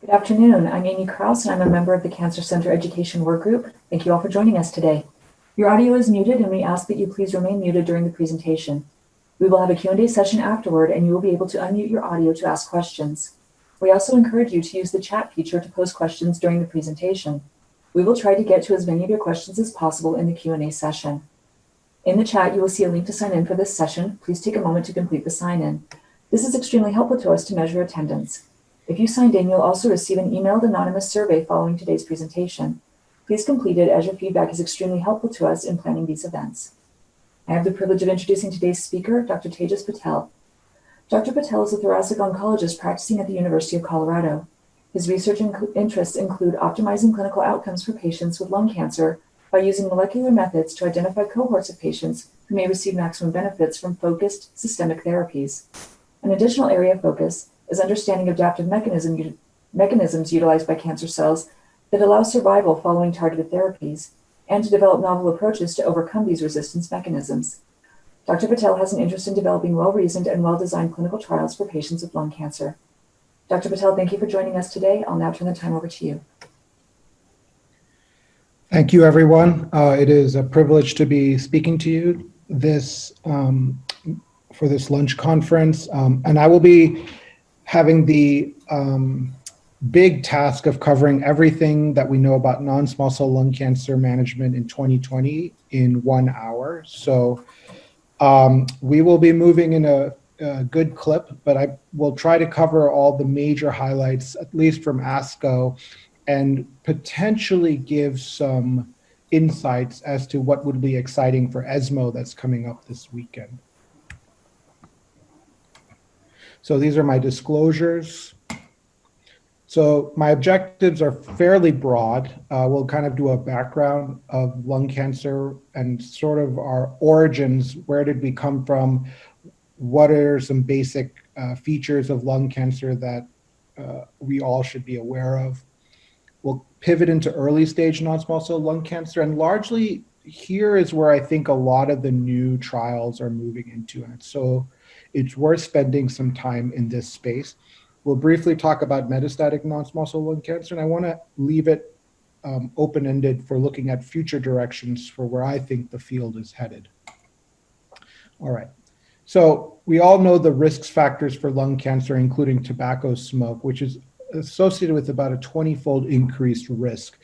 Good afternoon. I'm Amy Kraus, and I'm a member of the Cancer Center Education Work Group. Thank you all for joining us today. Your audio is muted, and we ask that you please remain muted during the presentation. We will have a Q&A session afterward, and you will be able to unmute your audio to ask questions. We also encourage you to use the chat feature to post questions during the presentation. We will try to get to as many of your questions as possible in the Q&A session. In the chat, you will see a link to sign in for this session. Please take a moment to complete the sign-in. This is extremely helpful to us to measure attendance. If you signed in, you'll also receive an emailed anonymous survey following today's presentation. Please complete it, as your feedback is extremely helpful to us in planning these events. I have the privilege of introducing today's speaker, Dr. Tejas Patil. Dr. Patil is a thoracic oncologist practicing at the University of Colorado. His research interests include optimizing clinical outcomes for patients with lung cancer by using molecular methods to identify cohorts of patients who may receive maximum benefits from focused systemic therapies. An additional area of focus is understanding adaptive mechanisms utilized by cancer cells that allow survival following targeted therapies, and to develop novel approaches to overcome these resistance mechanisms. Dr. Patel has an interest in developing well-reasoned and well-designed clinical trials for patients with lung cancer. Dr. Patel, thank you for joining us today. I'll now turn the time over to you. Thank you, everyone. It is a privilege to be speaking to you for this lunch conference, and I will be having the big task of covering everything that we know about non-small cell lung cancer management in 2020 in 1 hour. So we will be moving in a good clip, but I will try to cover all the major highlights, at least from ASCO, and potentially give some insights as to what would be exciting for ESMO that's coming up this weekend. So these are my disclosures. So my objectives are fairly broad. We'll kind of do a background of lung cancer and sort of our origins. Where did we come from? What are some basic features of lung cancer that we all should be aware of? We'll pivot into early stage non-small cell lung cancer, and largely here is where I think a lot of the new trials are moving into, and so it's worth spending some time in this space. We'll briefly talk about metastatic non-small cell lung cancer, and I want to leave it open-ended for looking at future directions for where I think the field is headed. All right, so we all know the risk factors for lung cancer, including tobacco smoke, which is associated with about a 20-fold increased risk.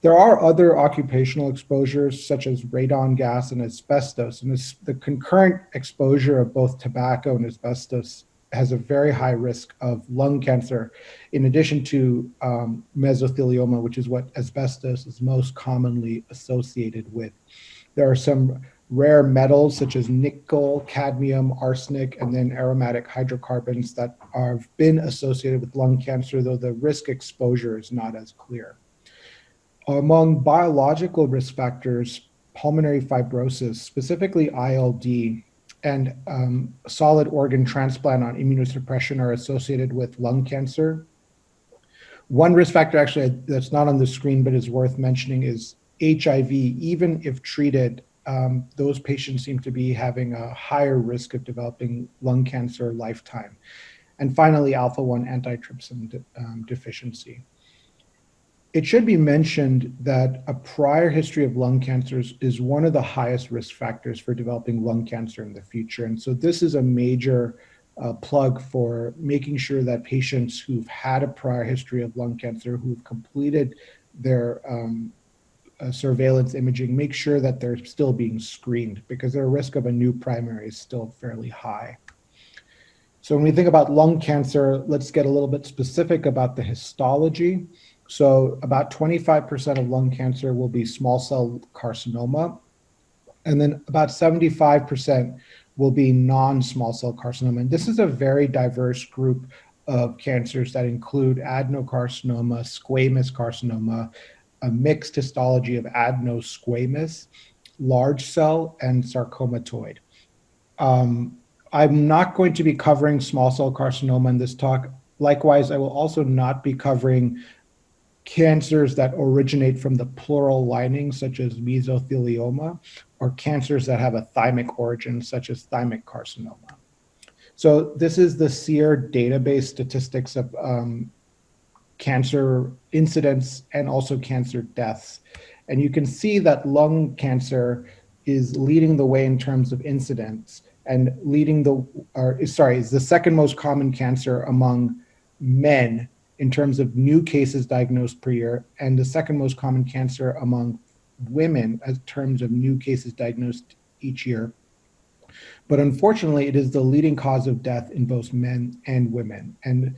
There are other occupational exposures such as radon gas and asbestos, and the concurrent exposure of both tobacco and asbestos has a very high risk of lung cancer, in addition to mesothelioma, which is what asbestos is most commonly associated with. There are some rare metals such as nickel, cadmium, arsenic, and then aromatic hydrocarbons that have been associated with lung cancer, though the risk exposure is not as clear. Among biological risk factors, pulmonary fibrosis, specifically ILD, and solid organ transplant on immunosuppression are associated with lung cancer. One risk factor actually that's not on the screen but is worth mentioning is HIV. Even if treated, those patients seem to be having a higher risk of developing lung cancer lifetime. And finally, alpha-1 antitrypsin deficiency. It should be mentioned that a prior history of lung cancers is one of the highest risk factors for developing lung cancer in the future. And so this is a major plug for making sure that patients who've had a prior history of lung cancer, who've completed their surveillance imaging, make sure that they're still being screened, because their risk of a new primary is still fairly high. So when we think about lung cancer, let's get a little bit specific about the histology. So about 25% of lung cancer will be small cell carcinoma, and then about 75% will be non-small cell carcinoma. And this is a very diverse group of cancers that include adenocarcinoma, squamous carcinoma, a mixed histology of adenosquamous, large cell, and sarcomatoid. I'm not going to be covering small cell carcinoma in this talk. Likewise, I will also not be covering cancers that originate from the pleural lining, such as mesothelioma, or cancers that have a thymic origin, such as thymic carcinoma. So this is the SEER database statistics of cancer incidence and also cancer deaths. And you can see that lung cancer is leading the way in terms of incidence and is the second most common cancer among men in terms of new cases diagnosed per year, and the second most common cancer among women in terms of new cases diagnosed each year. But unfortunately, it is the leading cause of death in both men and women. And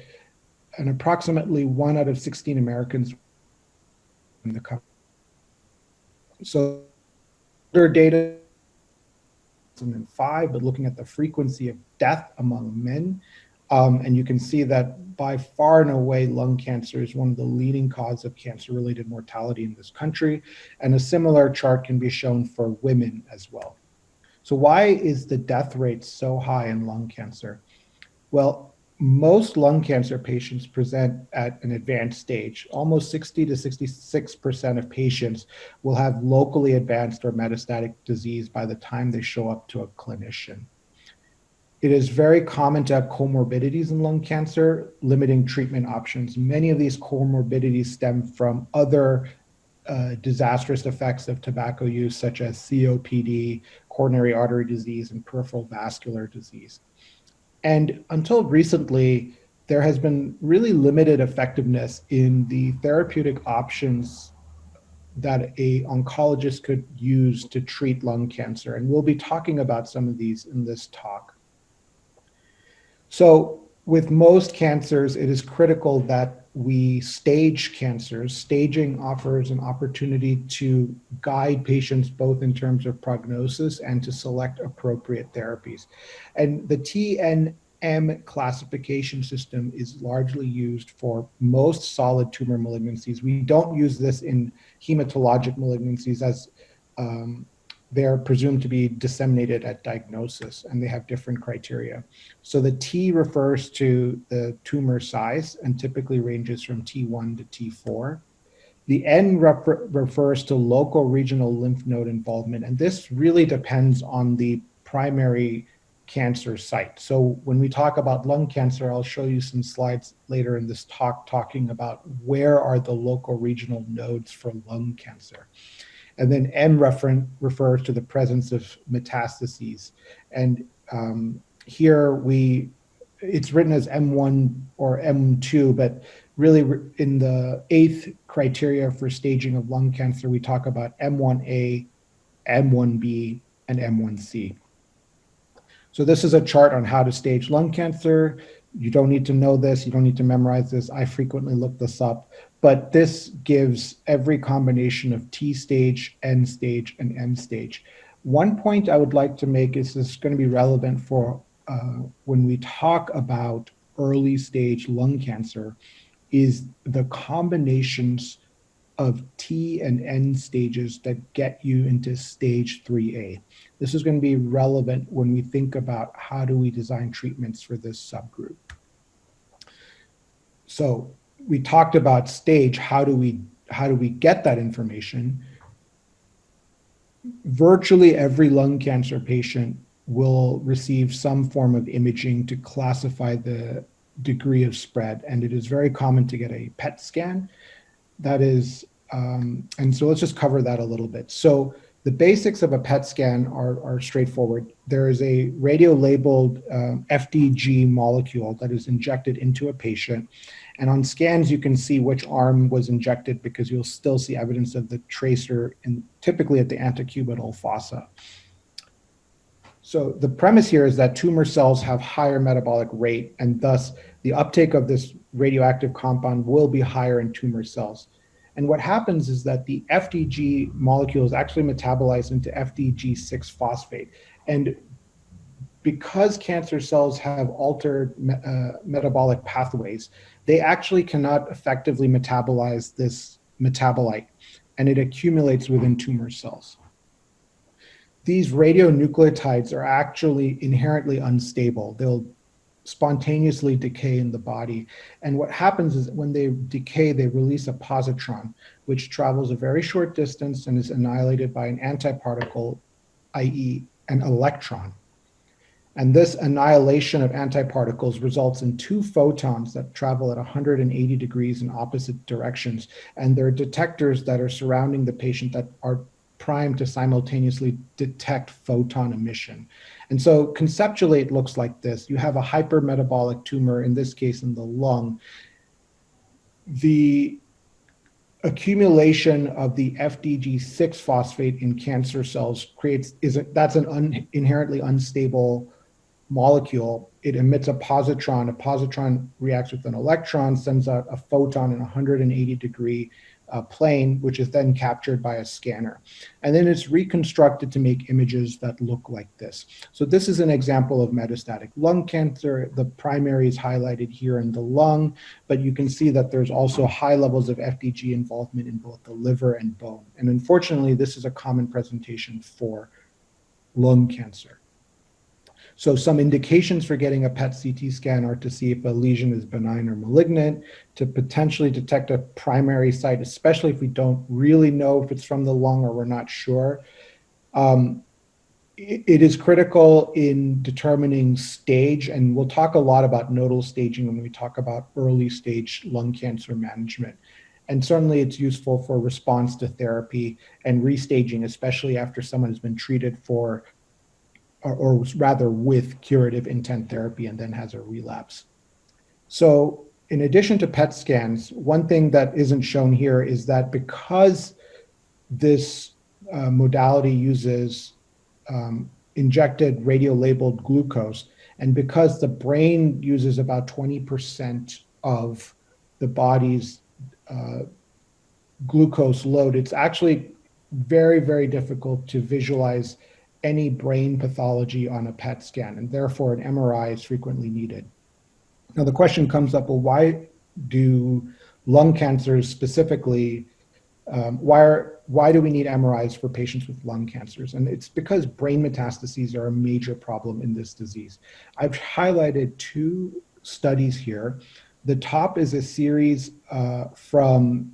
approximately 1 out of 16 Americans in the country. So their data 2005, but looking at the frequency of death among men, and you can see that by far and away, lung cancer is one of the leading causes of cancer-related mortality in this country, and a similar chart can be shown for women as well. So why is the death rate so high in lung cancer? Well, most lung cancer patients present at an advanced stage. Almost 60 to 66% of patients will have locally advanced or metastatic disease by the time they show up to a clinician. It is very common to have comorbidities in lung cancer, limiting treatment options. Many of these comorbidities stem from other disastrous effects of tobacco use, such as COPD, coronary artery disease, and peripheral vascular disease. And until recently, there has been really limited effectiveness in the therapeutic options that a oncologist could use to treat lung cancer. And we'll be talking about some of these in this talk. So with most cancers, it is critical that we stage cancers. Staging offers an opportunity to guide patients both in terms of prognosis and to select appropriate therapies. And the TNM classification system is largely used for most solid tumor malignancies. We don't use this in hematologic malignancies as they're presumed to be disseminated at diagnosis, and they have different criteria. So the T refers to the tumor size and typically ranges from T1 to T4. The N refers to local regional lymph node involvement, and this really depends on the primary cancer site. So when we talk about lung cancer, I'll show you some slides later in this talk talking about where are the local regional nodes for lung cancer. And then M refers to the presence of metastases. And here it's written as M1 or M2, but really in the 8th criteria for staging of lung cancer, we talk about M1A, M1B, and M1C. So this is a chart on how to stage lung cancer. You don't need to know this. You don't need to memorize this. I frequently look this up, but this gives every combination of T stage, N stage, and M stage. One point I would like to make is this is going to be relevant for when we talk about early stage lung cancer, is the combinations of T and N stages that get you into stage 3A. This is going to be relevant when we think about how do we design treatments for this subgroup. So we talked about stage, how do we get that information? Virtually every lung cancer patient will receive some form of imaging to classify the degree of spread, and it is very common to get a PET scan. That is, and so let's just cover that a little bit. So the basics of a PET scan are straightforward. There is a radio-labeled FDG molecule that is injected into a patient. And on scans, you can see which arm was injected because you'll still see evidence of the tracer typically at the antecubital fossa. So the premise here is that tumor cells have higher metabolic rate, and thus the uptake of this radioactive compound will be higher in tumor cells. And what happens is that the FDG molecule is actually metabolized into FDG6 phosphate. And because cancer cells have altered metabolic pathways, they actually cannot effectively metabolize this metabolite, and it accumulates within tumor cells. These radionucleotides are actually inherently unstable. They'll spontaneously decay in the body. And what happens is when they decay, they release a positron, which travels a very short distance and is annihilated by an antiparticle, i.e. an electron. And this annihilation of antiparticles results in two photons that travel at 180 degrees in opposite directions. And there are detectors that are surrounding the patient that are primed to simultaneously detect photon emission. And so conceptually, it looks like this. You have a hypermetabolic tumor, in this case in the lung. The accumulation of the FDG6 phosphate in cancer cells that's an inherently unstable molecule. It emits a positron. A positron reacts with an electron, sends out a photon in a 180-degree plane, which is then captured by a scanner. And then it's reconstructed to make images that look like this. So this is an example of metastatic lung cancer. The primary is highlighted here in the lung, but you can see that there's also high levels of FDG involvement in both the liver and bone. And unfortunately, this is a common presentation for lung cancer. So some indications for getting a PET-CT scan are to see if a lesion is benign or malignant, to potentially detect a primary site, especially if we don't really know if it's from the lung or we're not sure. It is critical in determining stage, and we'll talk a lot about nodal staging when we talk about early stage lung cancer management. And certainly it's useful for response to therapy and restaging, especially after someone has been treated for or rather with curative intent therapy and then has a relapse. So in addition to PET scans, one thing that isn't shown here is that because this modality uses injected radio-labeled glucose, and because the brain uses about 20% of the body's glucose load, it's actually very, very difficult to visualize any brain pathology on a PET scan, and therefore an MRI is frequently needed. Now the question comes up, well, why do lung cancers specifically, why do we need MRIs for patients with lung cancers? And it's because brain metastases are a major problem in this disease. I've highlighted two studies here. The top is a series from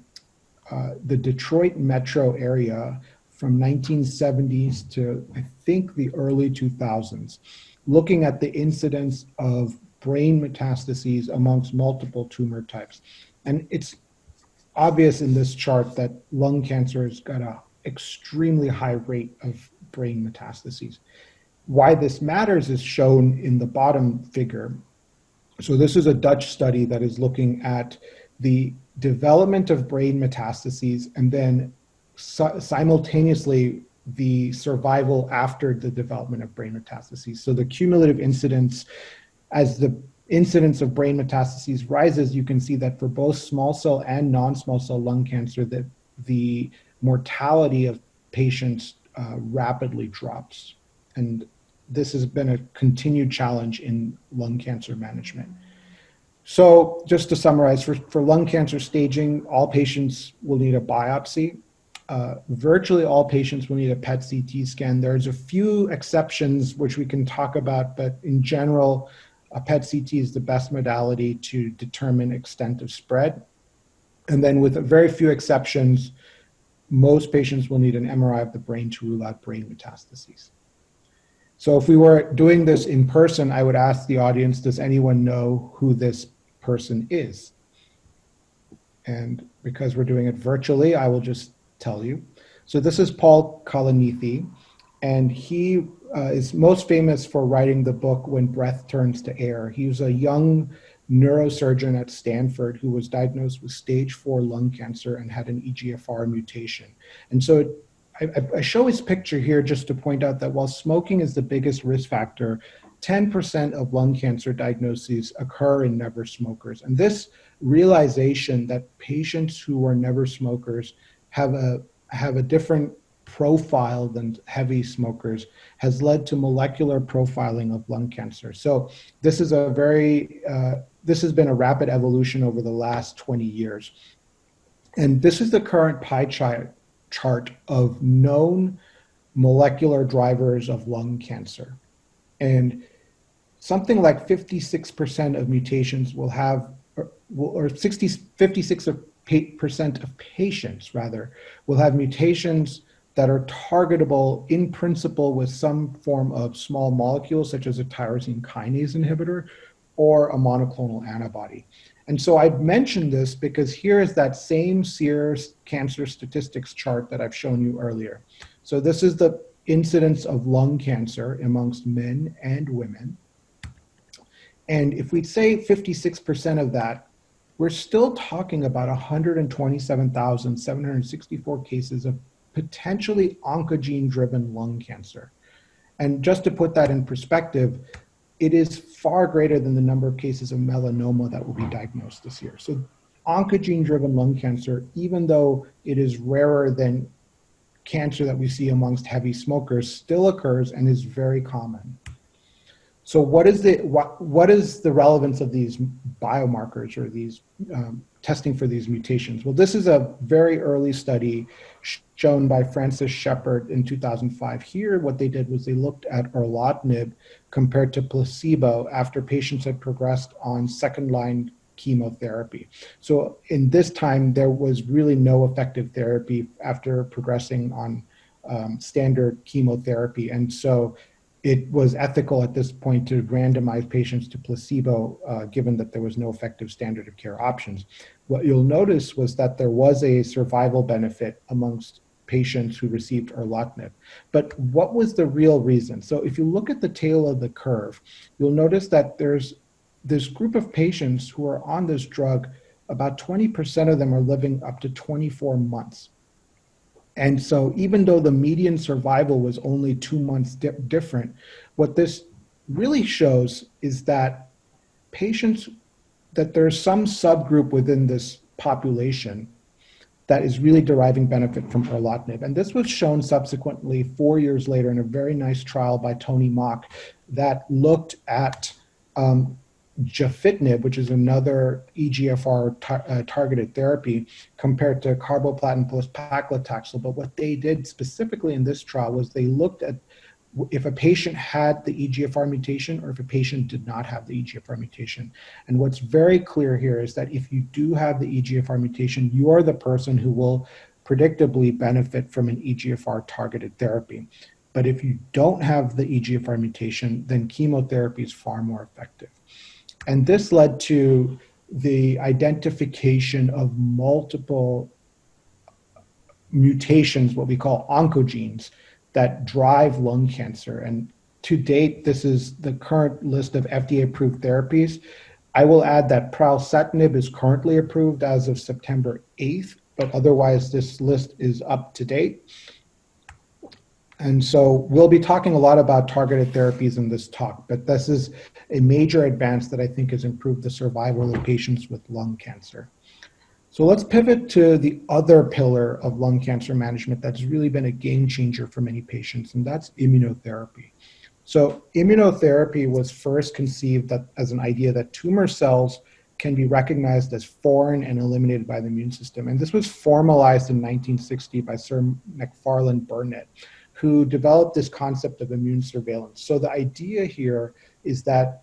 the Detroit metro area from 1970s to I think the early 2000s, looking at the incidence of brain metastases amongst multiple tumor types. And it's obvious in this chart that lung cancer has got an extremely high rate of brain metastases. Why this matters is shown in the bottom figure. So this is a Dutch study that is looking at the development of brain metastases and then simultaneously the survival after the development of brain metastases. So the cumulative incidence, as the incidence of brain metastases rises, you can see that for both small cell and non-small cell lung cancer, that the mortality of patients rapidly drops. And this has been a continued challenge in lung cancer management. So just to summarize, for lung cancer staging, all patients will need a biopsy. Virtually all patients will need a PET-CT scan. There's a few exceptions which we can talk about, but in general, a PET-CT is the best modality to determine extent of spread. And then with a very few exceptions, most patients will need an MRI of the brain to rule out brain metastases. So if we were doing this in person, I would ask the audience, does anyone know who this person is? And because we're doing it virtually, I will just tell you. So this is Paul Kalanithi, and he is most famous for writing the book When Breath Turns to Air. He was a young neurosurgeon at Stanford who was diagnosed with stage 4 lung cancer and had an EGFR mutation. And so I show his picture here just to point out that while smoking is the biggest risk factor, 10% of lung cancer diagnoses occur in never smokers. And this realization that patients who are never smokers have a different profile than heavy smokers has led to molecular profiling of lung cancer. So this is this has been a rapid evolution over the last 20 years. And this is the current pie chart of known molecular drivers of lung cancer. And something like 56% of mutations will have, or 56% of patients rather, will have mutations that are targetable in principle with some form of small molecule, such as a tyrosine kinase inhibitor or a monoclonal antibody. And so I mentioned this because here is that same SEER cancer statistics chart that I've shown you earlier. So this is the incidence of lung cancer amongst men and women. And if we say 56% of that, we're still talking about 127,764 cases of potentially oncogene-driven lung cancer. And just to put that in perspective, it is far greater than the number of cases of melanoma that will be diagnosed this year. So oncogene-driven lung cancer, even though it is rarer than cancer that we see amongst heavy smokers, still occurs and is very common. So what is the relevance of these biomarkers or these testing for these mutations? Well, this is a very early study shown by Francis Shepard in 2005. Here, what they did was they looked at erlotinib compared to placebo after patients had progressed on second-line chemotherapy. So in this time, there was really no effective therapy after progressing on standard chemotherapy. And so it was ethical at this point to randomize patients to placebo, given that there was no effective standard of care options. What you'll notice was that there was a survival benefit amongst patients who received erlotinib. But what was the real reason? So if you look at the tail of the curve, you'll notice that there's this group of patients who are on this drug, about 20% of them are living up to 24 months. And so even though the median survival was only 2 months different, what this really shows is that that there's some subgroup within this population that is really deriving benefit from erlotinib. And this was shown subsequently 4 years later in a very nice trial by Tony Mock that looked at gefitinib, which is another EGFR targeted therapy, compared to carboplatin plus paclitaxel. But what they did specifically in this trial was they looked at if a patient had the EGFR mutation or if a patient did not have the EGFR mutation. And what's very clear here is that if you do have the EGFR mutation, you are the person who will predictably benefit from an EGFR targeted therapy. But if you don't have the EGFR mutation, then chemotherapy is far more effective. And this led to the identification of multiple mutations, what we call oncogenes, that drive lung cancer. And to date, this is the current list of FDA-approved therapies. I will add that pralsetinib is currently approved as of September 8th, but otherwise this list is up to date. And so we'll be talking a lot about targeted therapies in this talk, but this is a major advance that I think has improved the survival of patients with lung cancer. So let's pivot to the other pillar of lung cancer management that's really been a game changer for many patients, and that's immunotherapy. So immunotherapy was first conceived as an idea that tumor cells can be recognized as foreign and eliminated by the immune system. And this was formalized in 1960 by Sir Macfarlane Burnet, who developed this concept of immune surveillance. So the idea here is that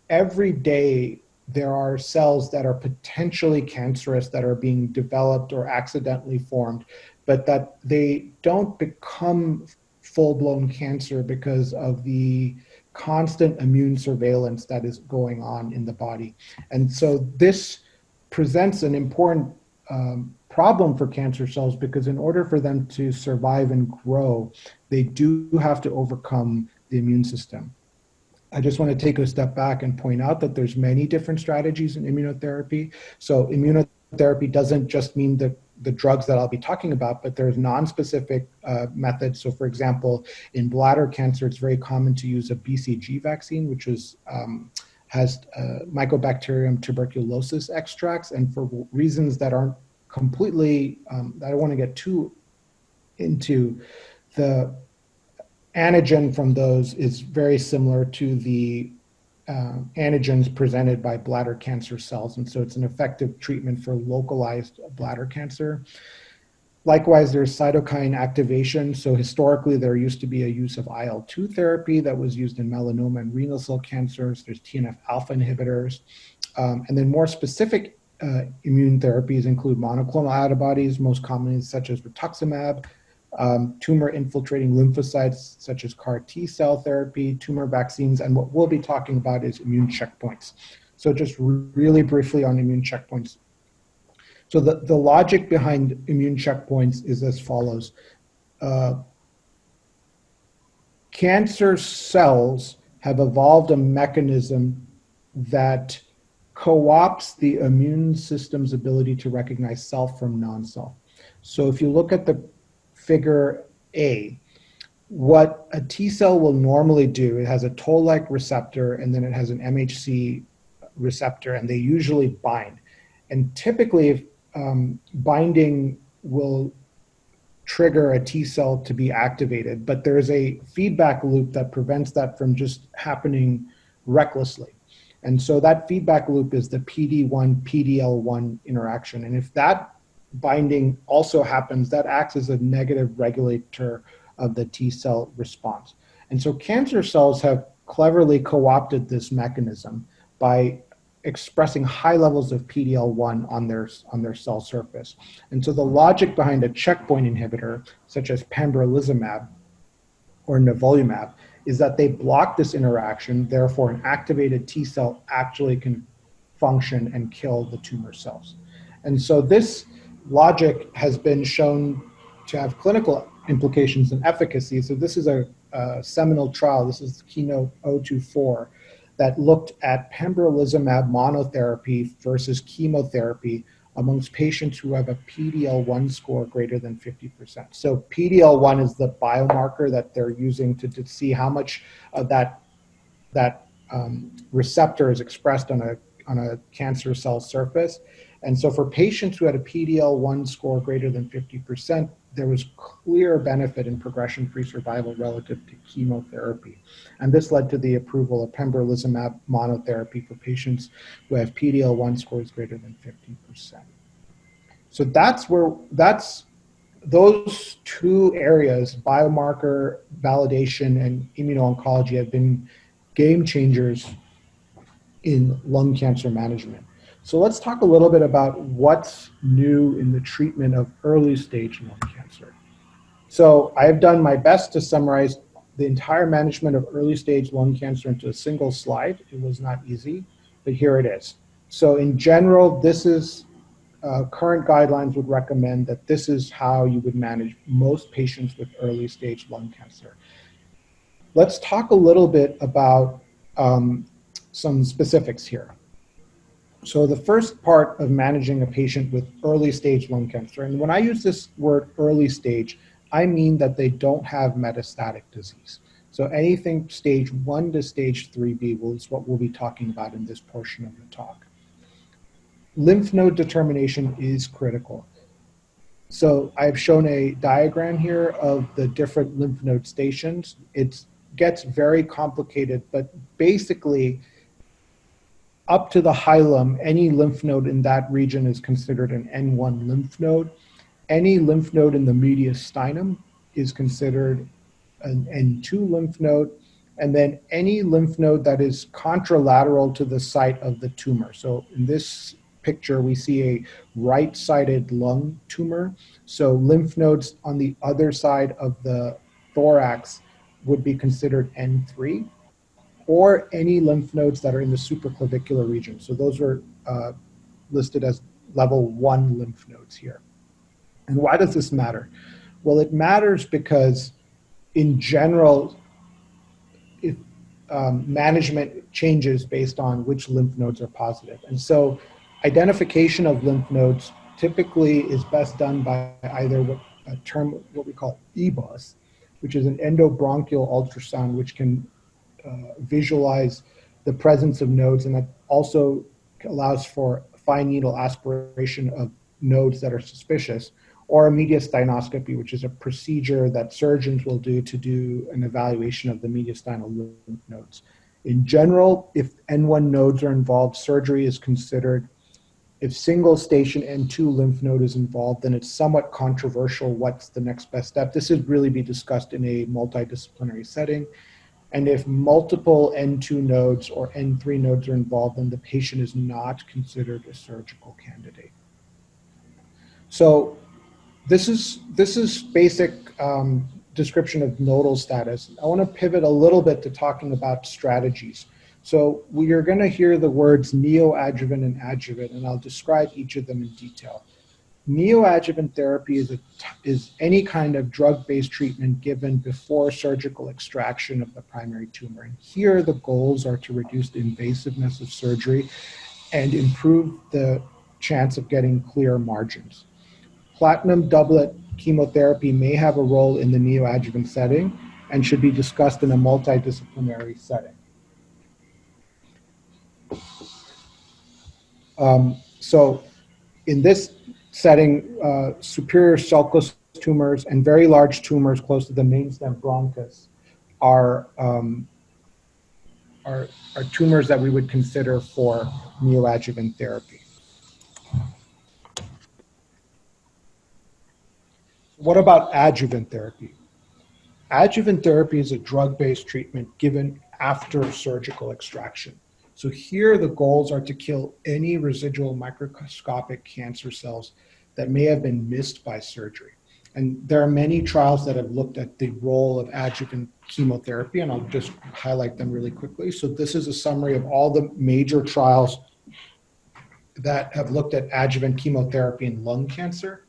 every day there are cells that are potentially cancerous that are being developed or accidentally formed, but that they don't become full-blown cancer because of the constant immune surveillance that is going on in the body. And so this presents an important problem for cancer cells, because in order for them to survive and grow, they do have to overcome the immune system. I just want to take a step back and point out that there's many different strategies in immunotherapy. So immunotherapy doesn't just mean the drugs that I'll be talking about, but there's non-specific methods. So for example, in bladder cancer, it's very common to use a BCG vaccine, which has Mycobacterium tuberculosis extracts. And for reasons that aren't completely, I don't want to get too into, the antigen from those is very similar to the antigens presented by bladder cancer cells. And so it's an effective treatment for localized bladder cancer. Likewise, there's cytokine activation. So historically, there used to be a use of IL-2 therapy that was used in melanoma and renal cell cancers. There's TNF-alpha inhibitors. And then more specific immune therapies include monoclonal antibodies, most commonly such as rituximab, tumor infiltrating lymphocytes such as CAR T cell therapy, tumor vaccines, and what we'll be talking about is immune checkpoints. So just really briefly on immune checkpoints. So the logic behind immune checkpoints is as follows. Cancer cells have evolved a mechanism that co-opts the immune system's ability to recognize self from non-self. So if you look at the figure A, what a T cell will normally do, it has a toll-like receptor and then it has an MHC receptor, and they usually bind. And typically, binding will trigger a T cell to be activated, but there's a feedback loop that prevents that from just happening recklessly. And so that feedback loop is the PD1, PDL1 interaction. And if that binding also happens, that acts as a negative regulator of the T cell response. And so cancer cells have cleverly co-opted this mechanism by expressing high levels of PDL1 on their cell surface. And so the logic behind a checkpoint inhibitor, such as pembrolizumab or nivolumab, is that they block this interaction, therefore an activated T cell actually can function and kill the tumor cells. And so this logic has been shown to have clinical implications and efficacy. So this is a seminal trial, this is Keynote 024, that looked at pembrolizumab monotherapy versus chemotherapy amongst patients who have a PDL1 score greater than 50%. So PDL1 is the biomarker that they're using to see how much of that receptor is expressed on a cancer cell surface. And so for patients who had a PDL1 score greater than 50%, there was clear benefit in progression-free survival relative to chemotherapy. And this led to the approval of pembrolizumab monotherapy for patients who have PDL1 scores greater than 50%. So that's those two areas, biomarker validation and immuno-oncology, have been game changers in lung cancer management. So let's talk a little bit about what's new in the treatment of early stage lung cancer. So I've done my best to summarize the entire management of early stage lung cancer into a single slide. It was not easy, but here it is. So in general, this is current guidelines would recommend that this is how you would manage most patients with early stage lung cancer. Let's talk a little bit about some specifics here. So the first part of managing a patient with early stage lung cancer, and when I use this word early stage, I mean that they don't have metastatic disease. So anything stage 1 to stage 3B is what we'll be talking about in this portion of the talk. Lymph node determination is critical. So I've shown a diagram here of the different lymph node stations. It gets very complicated, but basically, up to the hilum, any lymph node in that region is considered an N1 lymph node. Any lymph node in the mediastinum is considered an N2 lymph node. And then any lymph node that is contralateral to the site of the tumor. So in this picture, we see a right-sided lung tumor. So lymph nodes on the other side of the thorax would be considered N3. Or any lymph nodes that are in the supraclavicular region. So those are listed as level 1 lymph nodes here. And why does this matter? Well, it matters because in general, if management changes based on which lymph nodes are positive. And so identification of lymph nodes typically is best done by either what we call EBUS, which is an endobronchial ultrasound, which can visualize the presence of nodes, and that also allows for fine needle aspiration of nodes that are suspicious, or a mediastinoscopy, which is a procedure that surgeons will do to do an evaluation of the mediastinal lymph nodes. In general, if N1 nodes are involved, surgery is considered. If single station N2 lymph node is involved, then it's somewhat controversial what's the next best step. This would really be discussed in a multidisciplinary setting. And if multiple N2 nodes or N3 nodes are involved, then the patient is not considered a surgical candidate. So this is basic description of nodal status, I want to pivot a little bit to talking about strategies. So we are going to hear the words neoadjuvant and adjuvant, and I'll describe each of them in detail. Neoadjuvant therapy is any kind of drug-based treatment given before surgical extraction of the primary tumor. And here the goals are to reduce the invasiveness of surgery and improve the chance of getting clear margins. Platinum doublet chemotherapy may have a role in the neoadjuvant setting and should be discussed in a multidisciplinary setting. So in this setting, superior sulcus tumors and very large tumors close to the main stem bronchus are tumors that we would consider for neoadjuvant therapy. What about adjuvant therapy? Adjuvant therapy is a drug-based treatment given after surgical extraction. So here the goals are to kill any residual microscopic cancer cells that may have been missed by surgery. And there are many trials that have looked at the role of adjuvant chemotherapy, and I'll just highlight them really quickly. So this is a summary of all the major trials that have looked at adjuvant chemotherapy in lung cancer.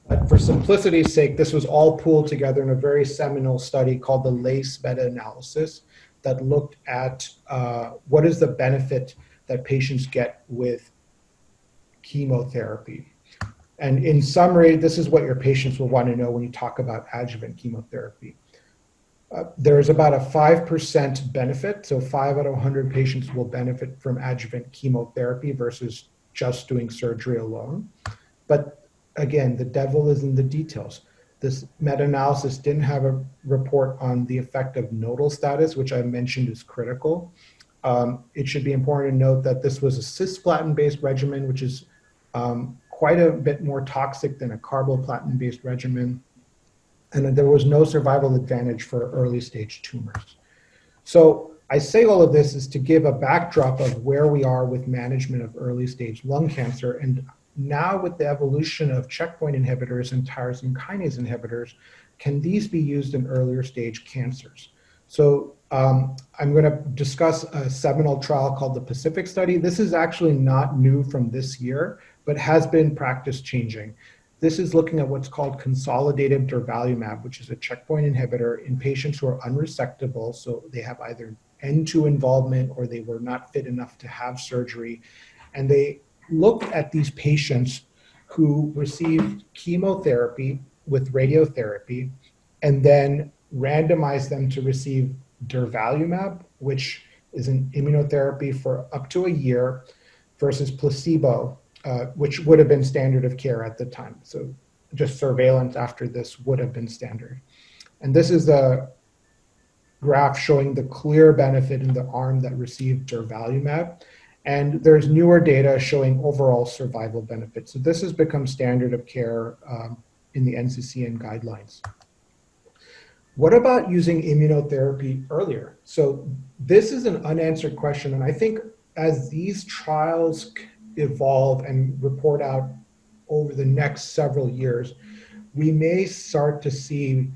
But for simplicity's sake, this was all pooled together in a very seminal study called the LACE meta-analysis that looked at what is the benefit that patients get with chemotherapy. And in summary, this is what your patients will want to know when you talk about adjuvant chemotherapy. There is about a 5% benefit, so 5 out of 100 patients will benefit from adjuvant chemotherapy versus just doing surgery alone. But again, the devil is in the details. This meta-analysis didn't have a report on the effect of nodal status, which I mentioned is critical. It should be important to note that this was a cisplatin-based regimen, which is quite a bit more toxic than a carboplatin-based regimen. And there was no survival advantage for early stage tumors. So I say all of this is to give a backdrop of where we are with management of early stage lung cancer. And now with the evolution of checkpoint inhibitors and tyrosine kinase inhibitors, can these be used in earlier stage cancers? So I'm going to discuss a seminal trial called the Pacific study. This is actually not new from this year, but has been practice changing. This is looking at what's called consolidated durvalumab, which is a checkpoint inhibitor in patients who are unresectable. So they have either N2 involvement or they were not fit enough to have surgery. And they looked at these patients who received chemotherapy with radiotherapy and then randomized them to receive durvalumab, which is an immunotherapy for up to a year, versus placebo, which would have been standard of care at the time. So just surveillance after this would have been standard. And this is a graph showing the clear benefit in the arm that received durvalumab. And there's newer data showing overall survival benefits. So this has become standard of care in the NCCN guidelines. What about using immunotherapy earlier? So this is an unanswered question. And I think as these trials evolve and report out over the next several years, we may start to see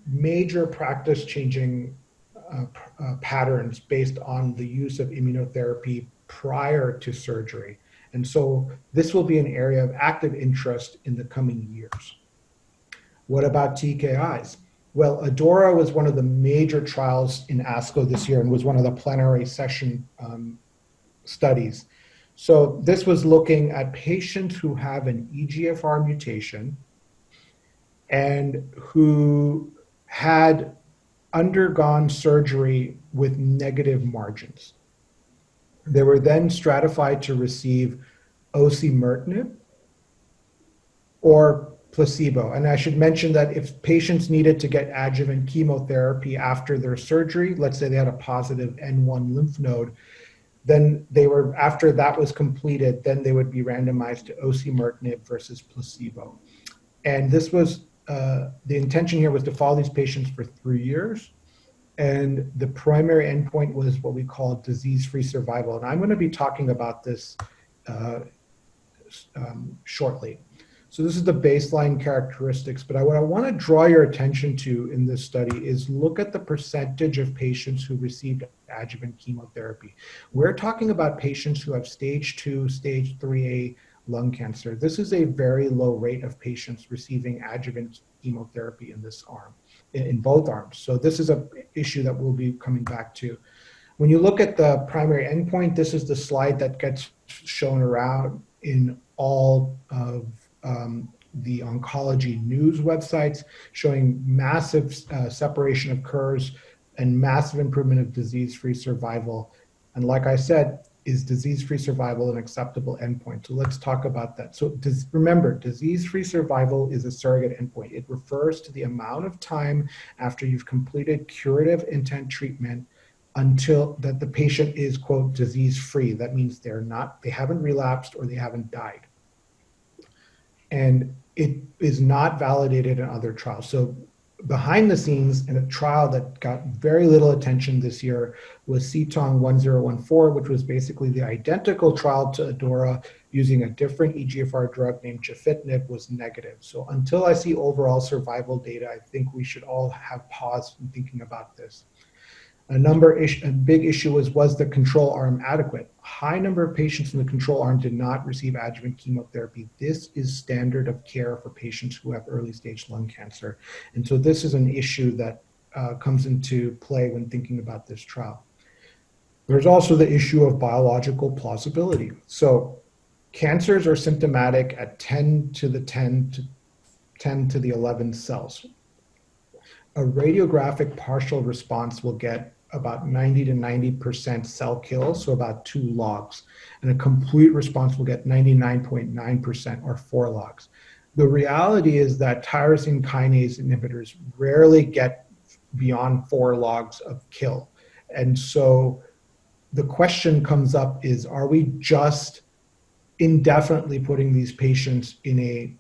major practice changing patterns based on the use of immunotherapy prior to surgery. And so this will be an area of active interest in the coming years. What about TKIs? Well, ADORA was one of the major trials in ASCO this year and was one of the plenary session studies. So this was looking at patients who have an EGFR mutation and who had undergone surgery with negative margins. They were then stratified to receive osimertinib or placebo. And I should mention that if patients needed to get adjuvant chemotherapy after their surgery, let's say they had a positive N1 lymph node, then they were, after that was completed, then they would be randomized to osimertinib versus placebo. And this was, the intention here was to follow these patients for 3 years. And the primary endpoint was what we call disease-free survival. And I'm going to be talking about this shortly. So this is the baseline characteristics, but what I want to draw your attention to in this study is look at the percentage of patients who received adjuvant chemotherapy. We're talking about patients who have stage 2, stage 3A lung cancer. This is a very low rate of patients receiving adjuvant chemotherapy in this arm, in both arms. So this is an issue that we'll be coming back to. When you look at the primary endpoint, this is the slide that gets shown around in all of the oncology news websites, showing massive separation of curves and massive improvement of disease-free survival. And like I said, is disease-free survival an acceptable endpoint? So let's talk about that. So remember, disease-free survival is a surrogate endpoint. It refers to the amount of time after you've completed curative intent treatment until that the patient is, quote, disease-free. That means they haven't relapsed or they haven't died. And it is not validated in other trials. So behind the scenes, in a trial that got very little attention this year was CTONG 1014, which was basically the identical trial to ADAURA using a different EGFR drug named gefitinib, was negative. So until I see overall survival data, I think we should all have pause in thinking about this. A big issue was the control arm adequate? A high number of patients in the control arm did not receive adjuvant chemotherapy. This is standard of care for patients who have early stage lung cancer. And so this is an issue that comes into play when thinking about this trial. There's also the issue of biological plausibility. So cancers are symptomatic at 10 to the 10 to the 11 cells. A radiographic partial response will get about 90 to 90% cell kill, so about 2 logs. And a complete response will get 99.9% or 4 logs. The reality is that tyrosine kinase inhibitors rarely get beyond 4 logs of kill. And so the question comes up is, are we just indefinitely putting these patients in a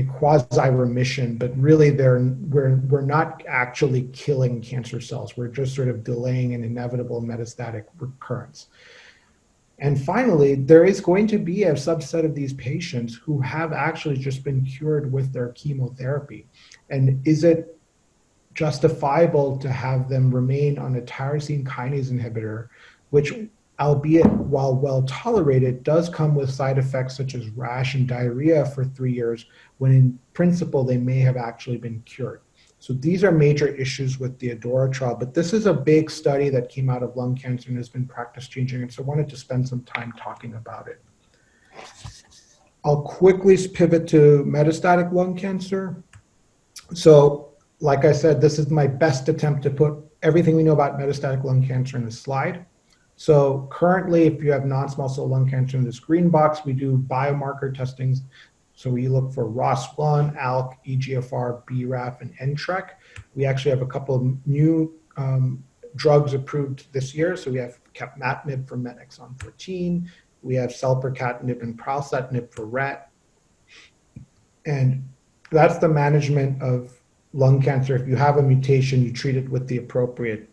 quasi-remission, but really we're not actually killing cancer cells. We're just sort of delaying an inevitable metastatic recurrence. And finally, there is going to be a subset of these patients who have actually just been cured with their chemotherapy. And is it justifiable to have them remain on a tyrosine kinase inhibitor, which, albeit while well tolerated, does come with side effects such as rash and diarrhea for 3 years, when in principle they may have actually been cured. So these are major issues with the ADAURA trial, but this is a big study that came out of lung cancer and has been practice changing, and so I wanted to spend some time talking about it. I'll quickly pivot to metastatic lung cancer. So like I said, this is my best attempt to put everything we know about metastatic lung cancer in a slide. So currently, if you have non-small cell lung cancer in this green box, we do biomarker testings. So we look for ROS1, ALK, EGFR, BRAF, and NTRK. We actually have a couple of new drugs approved this year. So we have capmatinib for MET exon 14. We have selpercatinib and pralsetinib for RET. And that's the management of lung cancer. If you have a mutation, you treat it with the appropriate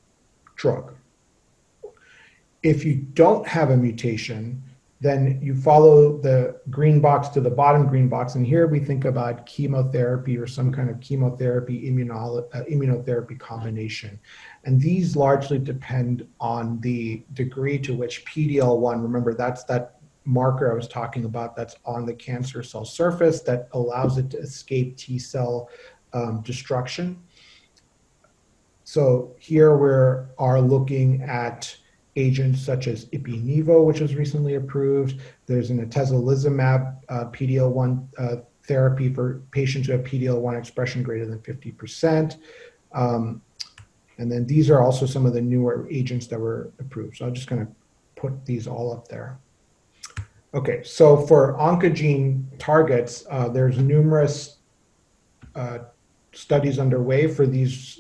drug. If you don't have a mutation, then you follow the green box to the bottom green box. And here we think about chemotherapy or some kind of chemotherapy immunotherapy combination. And these largely depend on the degree to which PD-L1, remember that's that marker I was talking about that's on the cancer cell surface that allows it to escape T cell destruction. So here we are looking at agents such as ipi-nivo, which was recently approved. There's an atezolizumab PD-L1 therapy for patients who have PD-L1 expression greater than 50%. And then these are also some of the newer agents that were approved. So I'm just going to put these all up there. Okay, so for oncogene targets, there's numerous studies underway for these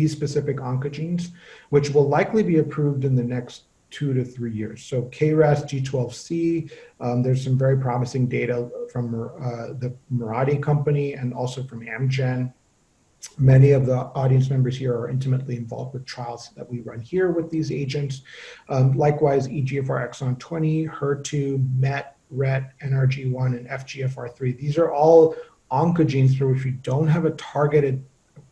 specific oncogenes, which will likely be approved in the next 2 to 3 years. So KRAS G12C, there's some very promising data from the Mirati company and also from Amgen. Many of the audience members here are intimately involved with trials that we run here with these agents. Likewise, EGFR exon 20, HER2, MET, RET, NRG1, and FGFR3. These are all oncogenes for which we don't have a targeted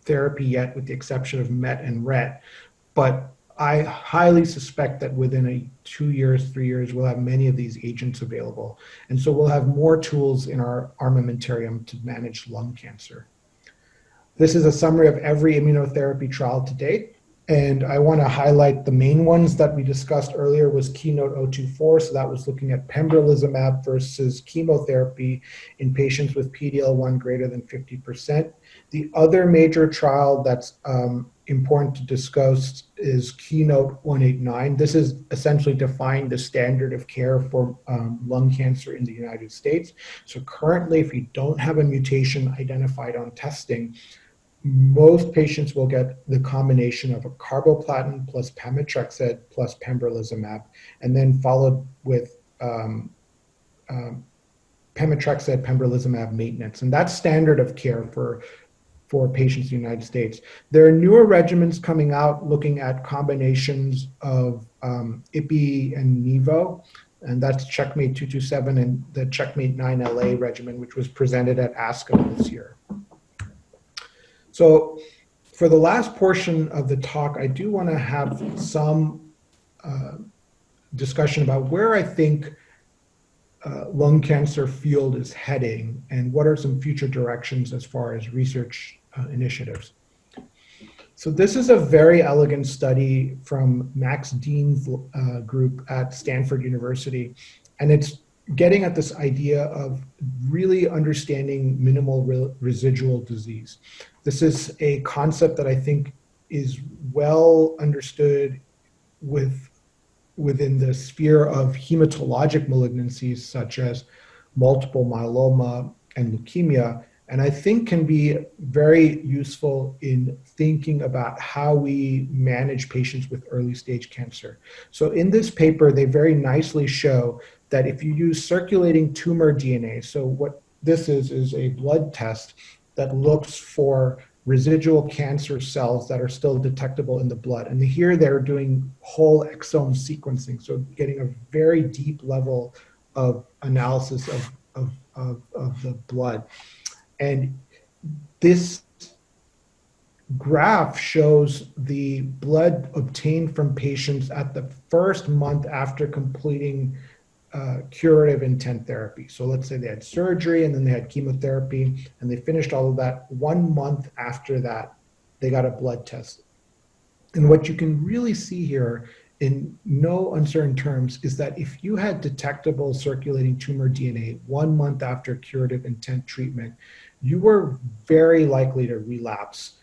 therapy yet, with the exception of MET and RET. But I highly suspect that within 2 years, 3 years, we'll have many of these agents available. And so we'll have more tools in our armamentarium to manage lung cancer. This is a summary of every immunotherapy trial to date. And I want to highlight the main ones that we discussed earlier was Keynote-024. So that was looking at pembrolizumab versus chemotherapy in patients with PD-L1 greater than 50%. The other major trial that's important to discuss is Keynote-189. This is essentially defining the standard of care for lung cancer in the United States. So currently, if you don't have a mutation identified on testing, most patients will get the combination of a carboplatin plus pemetrexed plus pembrolizumab, and then followed with pemetrexed pembrolizumab maintenance. And that's standard of care for patients in the United States. There are newer regimens coming out looking at combinations of IPI and Nivo, and that's Checkmate 227 and the Checkmate 9LA regimen, which was presented at ASCO this year. So for the last portion of the talk, I do want to have some discussion about where I think lung cancer field is heading and what are some future directions as far as research initiatives. So this is a very elegant study from Max Dean's group at Stanford University, and it's getting at this idea of really understanding minimal residual disease. This is a concept that I think is well understood within the sphere of hematologic malignancies such as multiple myeloma and leukemia, and I think can be very useful in thinking about how we manage patients with early stage cancer. So in this paper, they very nicely show that if you use circulating tumor DNA, so what this is a blood test that looks for residual cancer cells that are still detectable in the blood. And here they're doing whole exome sequencing, so getting a very deep level of analysis of the blood. And this graph shows the blood obtained from patients at the first month after completing curative intent therapy. So let's say they had surgery and then they had chemotherapy and they finished all of that. 1 month after that, they got a blood test. And what you can really see here in no uncertain terms is that if you had detectable circulating tumor DNA 1 month after curative intent treatment, you were very likely to relapse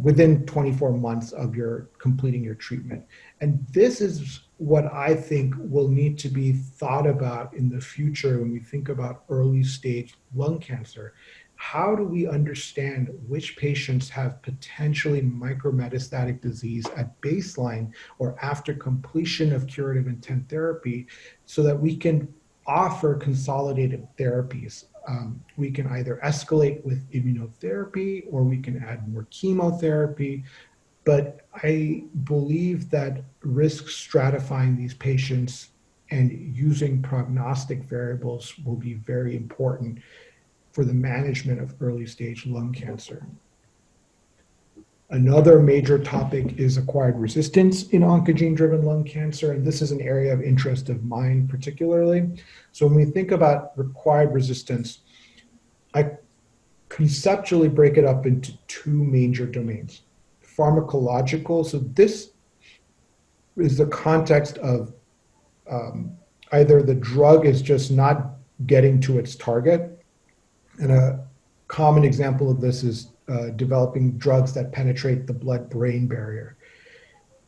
within 24 months of your completing your treatment. And this is what I think will need to be thought about in the future when we think about early stage lung cancer. How do we understand which patients have potentially micrometastatic disease at baseline or after completion of curative intent therapy so that we can offer consolidated therapies? We can either escalate with immunotherapy or we can add more chemotherapy. But I believe that risk stratifying these patients and using prognostic variables will be very important for the management of early stage lung cancer. Another major topic is acquired resistance in oncogene-driven lung cancer, and this is an area of interest of mine particularly. So when we think about acquired resistance, I conceptually break it up into two major domains. Pharmacological, so this is the context of either the drug is just not getting to its target, and a common example of this is developing drugs that penetrate the blood-brain barrier.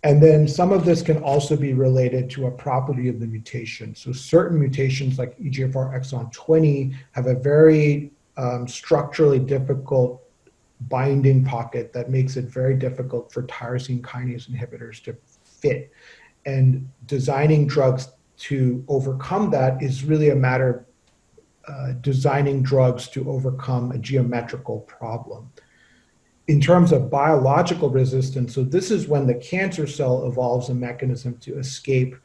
And then some of this can also be related to a property of the mutation. So certain mutations like EGFR exon 20 have a very structurally difficult binding pocket that makes it very difficult for tyrosine kinase inhibitors to fit. And designing drugs to overcome that is really a matter of designing drugs to overcome a geometrical problem. In terms of biological resistance, so this is when the cancer cell evolves a mechanism to escape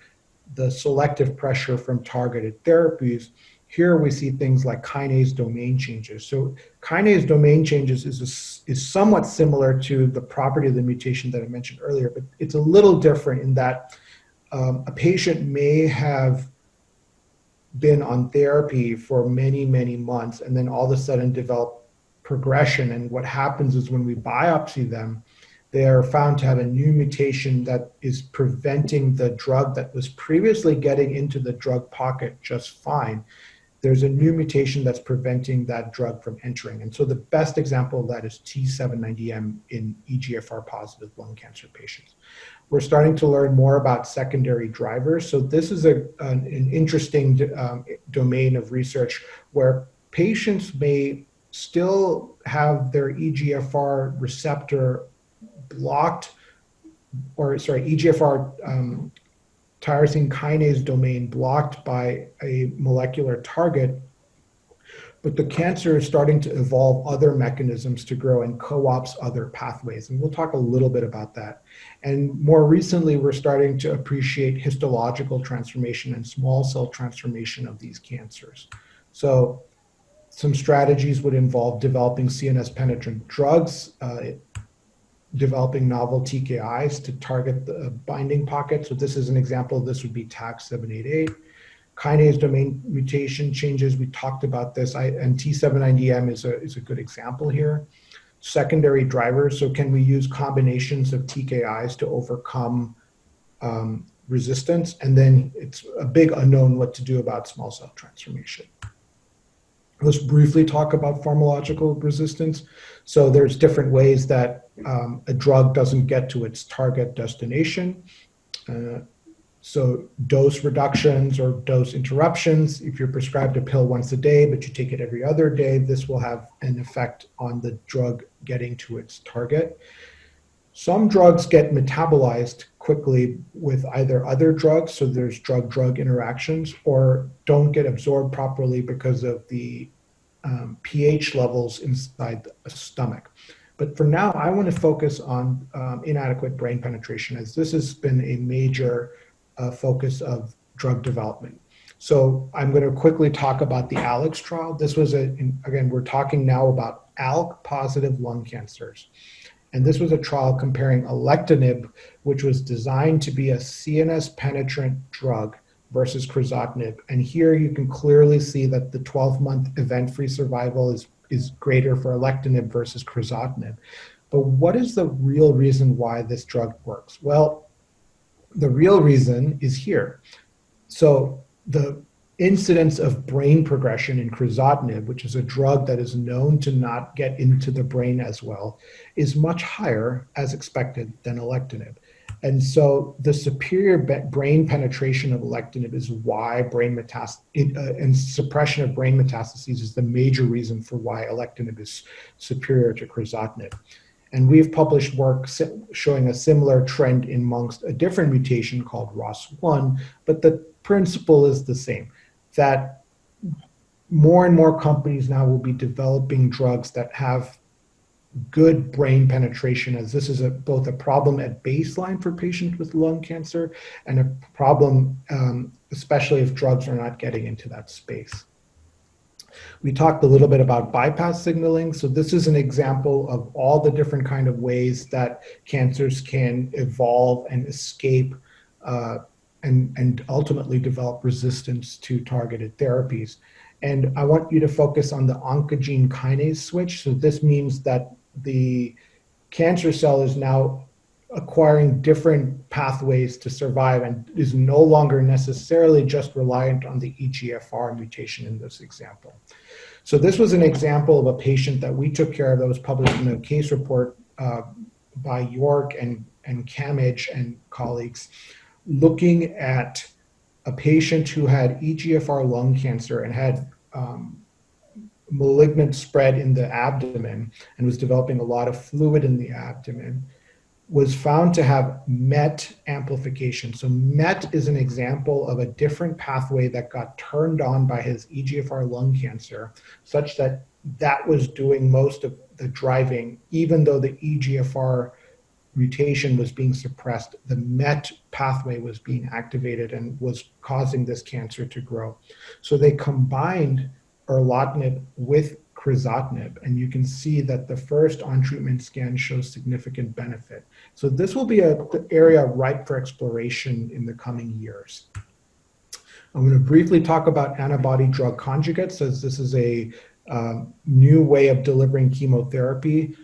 the selective pressure from targeted therapies, here we see things like kinase domain changes. So kinase domain changes is somewhat similar to the property of the mutation that I mentioned earlier, but it's a little different in that a patient may have been on therapy for many, many months and then all of a sudden develop progression. And what happens is when we biopsy them, they are found to have a new mutation that is preventing the drug that was previously getting into the drug pocket just fine. There's a new mutation that's preventing that drug from entering. And so the best example of that is T790M in EGFR positive lung cancer patients. We're starting to learn more about secondary drivers. So this is an interesting domain of research where patients may still have their EGFR receptor blocked, or sorry, EGFR tyrosine kinase domain blocked by a molecular target, but the cancer is starting to evolve other mechanisms to grow and co-ops other pathways. And we'll talk a little bit about that. And more recently, we're starting to appreciate histological transformation and small cell transformation of these cancers. So some strategies would involve developing CNS penetrant drugs, developing novel TKIs to target the binding pocket. So this is an example. This would be TAK788. Kinase domain mutation changes, we talked about this, and T790M is a good example here. Secondary drivers, so can we use combinations of TKIs to overcome resistance? And then it's a big unknown what to do about small cell transformation. Let's briefly talk about pharmacological resistance. So there's different ways that a drug doesn't get to its target destination. So dose reductions or dose interruptions. If you're prescribed a pill once a day, but you take it every other day, this will have an effect on the drug getting to its target. Some drugs get metabolized quickly with either other drugs, so there's drug-drug interactions, or don't get absorbed properly because of the pH levels inside the stomach. But for now, I want to focus on inadequate brain penetration, as this has been a major focus of drug development. So I'm going to quickly talk about the ALEX trial. This was, again, we're talking now about ALK-positive lung cancers. And this was a trial comparing alectinib, which was designed to be a CNS penetrant drug, versus crizotinib. And here you can clearly see that the 12-month event-free survival is greater for alectinib versus crizotinib. But what is the real reason why this drug works? Well, the real reason is here. So the incidence of brain progression in crizotinib, which is a drug that is known to not get into the brain as well, is much higher, as expected, than alectinib. And so the superior brain penetration of alectinib is why brain metastasis and suppression of brain metastases is the major reason for why alectinib is superior to crizotinib. And we've published work showing a similar trend amongst a different mutation called ROS1, but the principle is the same, that more and more companies now will be developing drugs that have good brain penetration, as this is both a problem at baseline for patients with lung cancer and a problem, especially if drugs are not getting into that space. We talked a little bit about bypass signaling. So this is an example of all the different kind of ways that cancers can evolve and escape and ultimately develop resistance to targeted therapies. And I want you to focus on the oncogene kinase switch. So this means that the cancer cell is now acquiring different pathways to survive and is no longer necessarily just reliant on the EGFR mutation in this example. So this was an example of a patient that we took care of that was published in a case report by York and Camage and colleagues, looking at a patient who had EGFR lung cancer and had malignant spread in the abdomen and was developing a lot of fluid in the abdomen, was found to have MET amplification. So MET is an example of a different pathway that got turned on by his EGFR lung cancer, such that that was doing most of the driving, even though the EGFR mutation was being suppressed, the MET pathway was being activated and was causing this cancer to grow. So they combined erlotinib with crizotinib, and you can see that the first on-treatment scan shows significant benefit. So this will be an area ripe for exploration in the coming years. I'm going to briefly talk about antibody drug conjugates, as this is a new way of delivering chemotherapy.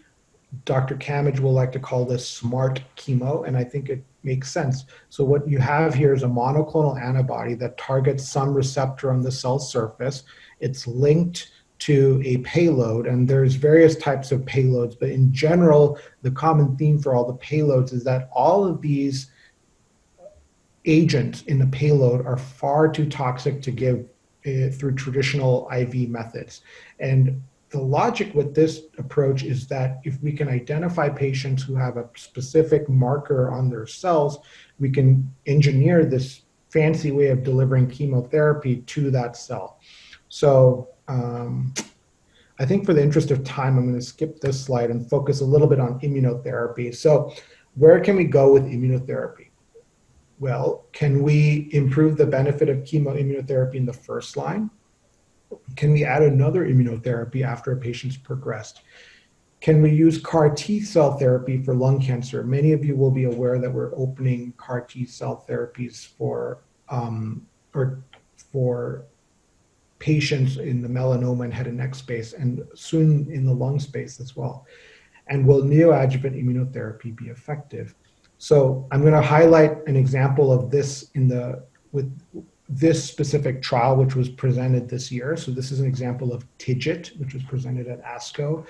Dr. Kamage will like to call this smart chemo, and I think it makes sense. So what you have here is a monoclonal antibody that targets some receptor on the cell surface. It's linked to a payload, and there's various types of payloads, but in general, the common theme for all the payloads is that all of these agents in the payload are far too toxic to give through traditional IV methods. And the logic with this approach is that if we can identify patients who have a specific marker on their cells, we can engineer this fancy way of delivering chemotherapy to that cell. So I think for the interest of time, I'm going to skip this slide and focus a little bit on immunotherapy. So where can we go with immunotherapy? Well, can we improve the benefit of chemoimmunotherapy in the first line? Can we add another immunotherapy after a patient's progressed? Can we use CAR T cell therapy for lung cancer? Many of you will be aware that we're opening CAR T cell therapies for patients in the melanoma and head and neck space, and soon in the lung space as well. And will neoadjuvant immunotherapy be effective? So I'm going to highlight an example of this with this specific trial, which was presented this year. So this is an example of TIGIT, which was presented at ASCO.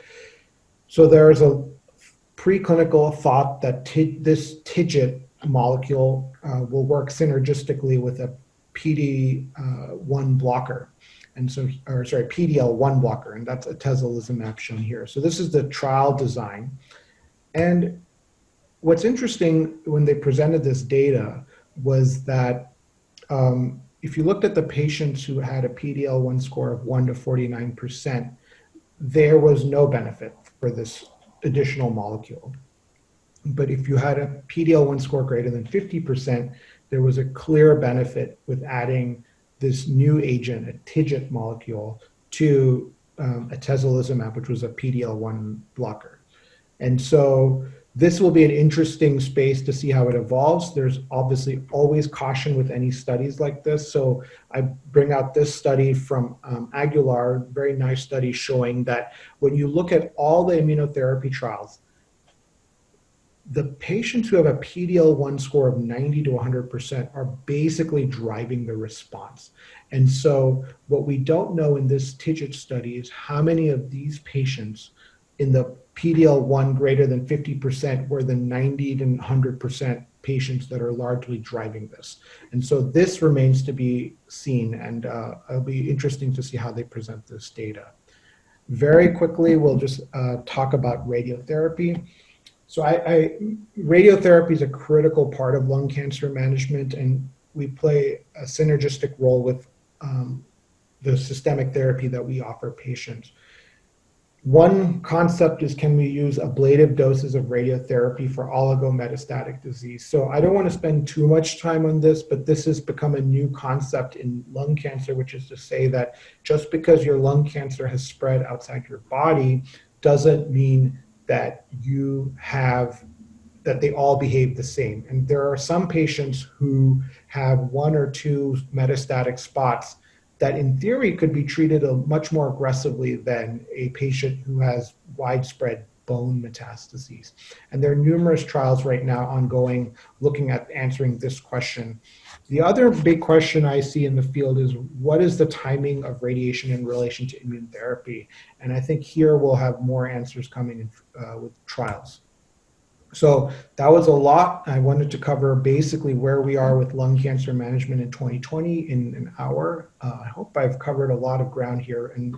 So there is a preclinical thought that this TIGIT molecule will work synergistically with a PD-1 blocker. And so, PD-L1 blocker, and that's atezolizumab shown here. So this is the trial design. And what's interesting when they presented this data was that if you looked at the patients who had a PD-L1 score of 1 to 49%, there was no benefit for this additional molecule. But if you had a PD-L1 score greater than 50%, there was a clear benefit with adding this new agent, a TIGIT molecule, to atezolizumab, which was a PD-L1 blocker. And so this will be an interesting space to see how it evolves. There's obviously always caution with any studies like this. So I bring out this study from Aguilar, very nice study showing that when you look at all the immunotherapy trials, the patients who have a PD-L1 score of 90 to 100% are basically driving the response. And so what we don't know in this TIGIT study is how many of these patients in the PD-L1 greater than 50% were the 90 to 100% patients that are largely driving this. And so this remains to be seen, and it'll be interesting to see how they present this data. Very quickly, we'll just talk about radiotherapy. So radiotherapy is a critical part of lung cancer management, and we play a synergistic role with the systemic therapy that we offer patients. One concept is, can we use ablative doses of radiotherapy for oligometastatic disease? So I don't want to spend too much time on this, but this has become a new concept in lung cancer, which is to say that just because your lung cancer has spread outside your body doesn't mean that they all behave the same. And there are some patients who have 1 or 2 metastatic spots that in theory could be treated much more aggressively than a patient who has widespread bone metastases. And there are numerous trials right now ongoing looking at answering this question. The other big question I see in the field is, what is the timing of radiation in relation to immune therapy? And I think here we'll have more answers coming in with trials. So that was a lot. I wanted to cover basically where we are with lung cancer management in 2020 in an hour. I hope I've covered a lot of ground here, and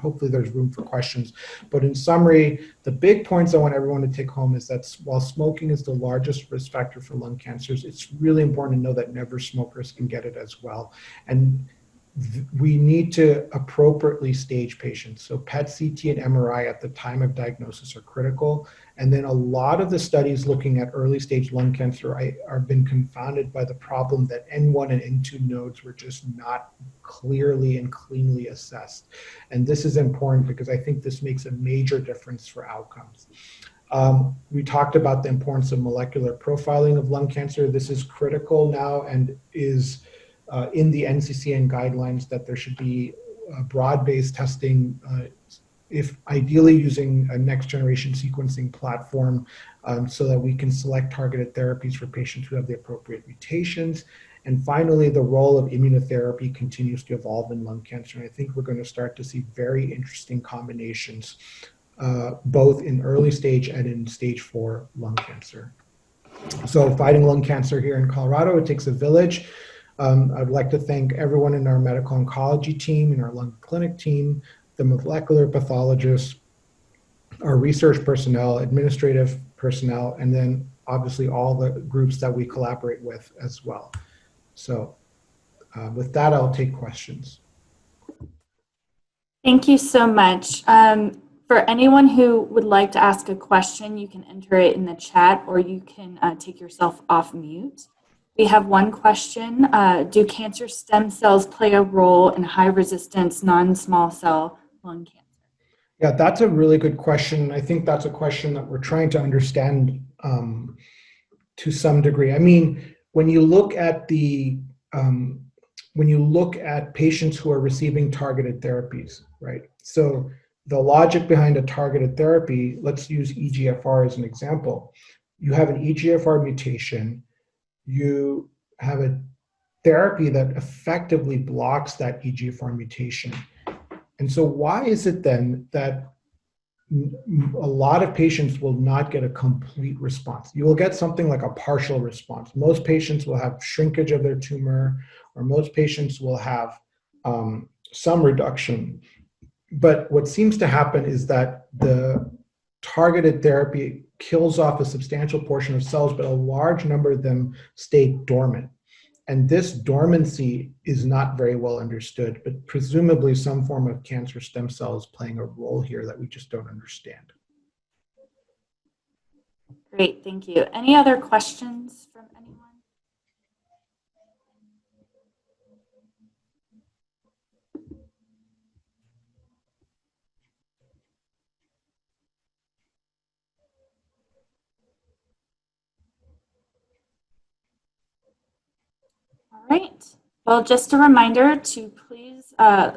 hopefully there's room for questions. But in summary, the big points I want everyone to take home is that while smoking is the largest risk factor for lung cancers, it's really important to know that never smokers can get it as well. And we need to appropriately stage patients. So PET, CT, and MRI at the time of diagnosis are critical. And then a lot of the studies looking at early stage lung cancer are been confounded by the problem that N1 and N2 nodes were just not clearly and cleanly assessed. And this is important because I think this makes a major difference for outcomes. We talked about the importance of molecular profiling of lung cancer. This is critical now and is in the NCCN guidelines that there should be broad-based testing, if ideally using a next generation sequencing platform, so that we can select targeted therapies for patients who have the appropriate mutations. And finally, the role of immunotherapy continues to evolve in lung cancer. And I think we're going to start to see very interesting combinations, both in early stage and in stage 4 lung cancer. So fighting lung cancer here in Colorado, it takes a village. I'd like to thank everyone in our medical oncology team, in our lung clinic team, the molecular pathologists, our research personnel, administrative personnel, and then obviously all the groups that we collaborate with as well. So with that, I'll take questions. Thank you so much. For anyone who would like to ask a question, you can enter it in the chat or you can take yourself off mute. We have one question. Do cancer stem cells play a role in high resistance non-small cell lung cancer? Yeah, that's a really good question. I think that's a question that we're trying to understand to some degree. I mean, when you look at patients who are receiving targeted therapies, right? So the logic behind a targeted therapy, let's use EGFR as an example. You have an EGFR mutation. You have a therapy that effectively blocks that EGFR mutation. And so why is it then that a lot of patients will not get a complete response? You will get something like a partial response. Most patients will have shrinkage of their tumor, or most patients will have some reduction. But what seems to happen is that the targeted therapy kills off a substantial portion of cells, but a large number of them stay dormant. And this dormancy is not very well understood, but presumably some form of cancer stem cell is playing a role here that we just don't understand. Great, thank you. Any other questions from anyone? All right. Well, just a reminder to please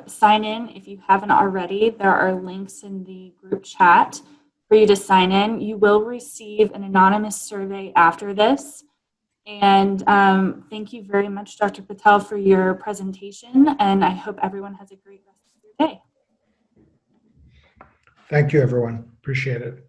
sign in if you haven't already. There are links in the group chat for you to sign in. You will receive an anonymous survey after this. And thank you very much, Dr. Patel, for your presentation. And I hope everyone has a great rest of your day. Thank you, everyone. Appreciate it.